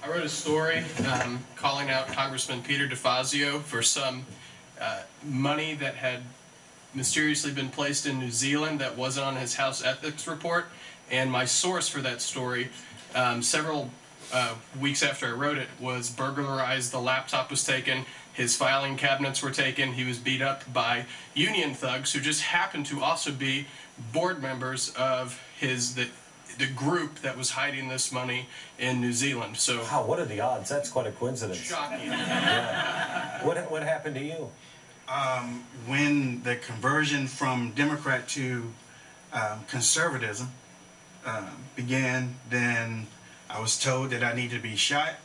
I wrote a story calling out Congressman Peter DeFazio for some money that had mysteriously been placed in New Zealand that wasn't on his House ethics report. And my source for that story, several weeks after I wrote it, was burglarized. The laptop was taken. His filing cabinets were taken. He was beat up by union thugs who just happened to also be board members of the group that was hiding this money in New Zealand. So, wow, what are the odds? That's quite a coincidence. Shocking. Yeah. What happened to you? When the conversion from Democrat to conservatism began, then I was told that I needed to be shot.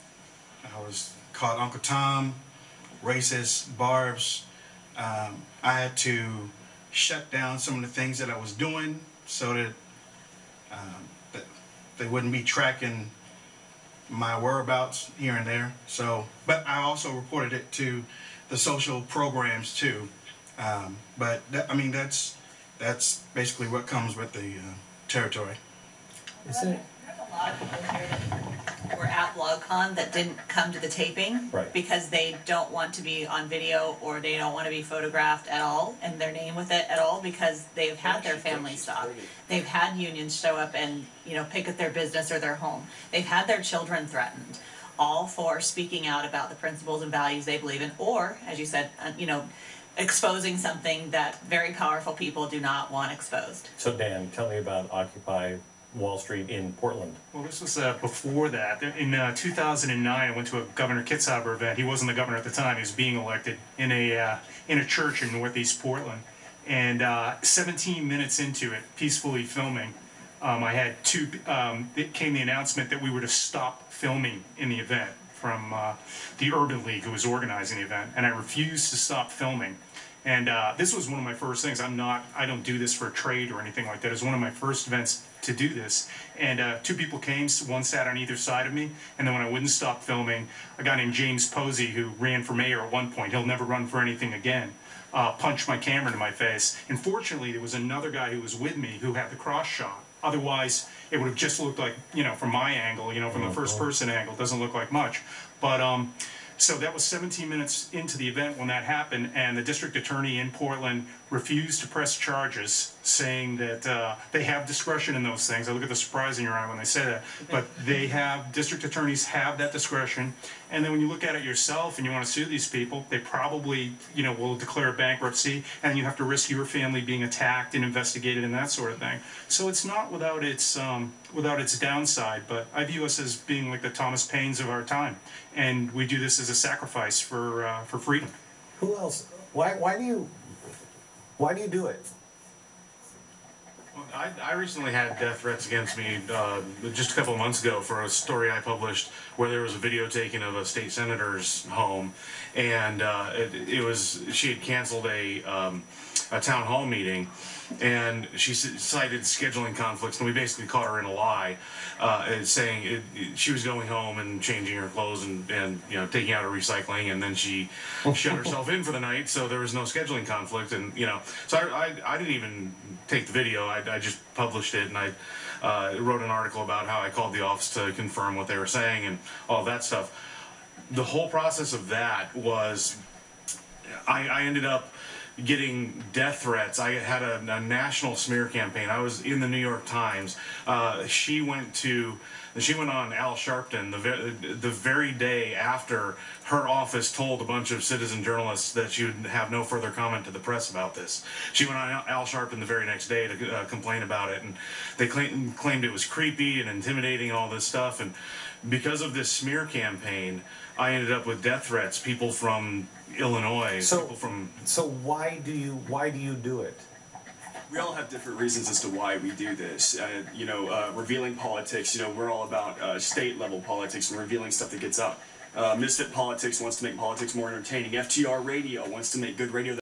I was called Uncle Tom, racist, barbs. I had to shut down some of the things that I was doing so that they wouldn't be tracking my whereabouts here and there. So, but I also reported it to the social programs too. But I mean, that's basically what comes with the territory. There's a lot of people here that were at BlogCon that didn't come to the taping, right, because they don't want to be on video or they don't want to be photographed at all and their name with it at all, because they've had their family stopped. They've had unions show up and, you know, pick at their business or their home. They've had their children threatened, all for speaking out about the principles and values they believe in, or, as you said, you know, exposing something that very powerful people do not want exposed. So Dan, tell me about Occupy Wall Street in Portland. Well, this was before that. In 2009, I went to a Governor Kitzhaber event. He wasn't the governor at the time. He was being elected in a church in Northeast Portland. And 17 minutes into it, peacefully filming, I had it came the announcement that we were to stop filming in the event from the Urban League, who was organizing the event, and I refused to stop filming. And this was one of my first things. I don't do this for a trade or anything like that. It was one of my first events to do this. And two people came, one sat on either side of me, and then when I wouldn't stop filming, a guy named James Posey, who ran for mayor at one point, he'll never run for anything again, punched my camera into my face. And fortunately, there was another guy who was with me who had the cross shot. Otherwise, it would have just looked like, you know, from my angle, you know, from the first person angle, it doesn't look like much. But so that was 17 minutes into the event when that happened, and the district attorney in Portland refused to press charges, saying that they have discretion in those things. I look at the surprise in your eye when they say that, but district attorneys have that discretion. And then when you look at it yourself and you want to sue these people, they probably, you know, will declare bankruptcy, and you have to risk your family being attacked and investigated and that sort of thing. So it's not without its downside, but I view us as being like the Thomas Paines of our time, and we do this as a sacrifice for freedom. Who else? Why do you do it? I recently had death threats against me just a couple of months ago for a story I published where there was a video taken of a state senator's home, and she had canceled a town hall meeting, and she cited scheduling conflicts, and we basically caught her in a lie, saying she was going home and changing her clothes and you know, taking out her recycling, and then she shut herself in for the night, so there was no scheduling conflict. And you know, so I didn't even take the video. I just published it, and I wrote an article about how I called the office to confirm what they were saying and all that stuff. The whole process of that was I ended up getting death threats. I had a national smear campaign. I was in the New York Times. She went on Al Sharpton the very day after her office told a bunch of citizen journalists that she would have no further comment to the press about this. She went on Al Sharpton the very next day to complain about it, and they claimed it was creepy and intimidating and all this stuff. And because of this smear campaign, I ended up with death threats. People from Illinois, people from... So why do you do it? We all have different reasons as to why we do this. You know, revealing politics, you know, we're all about state-level politics and revealing stuff that gets up. Misfit Politics wants to make politics more entertaining. FTR Radio wants to make good radio that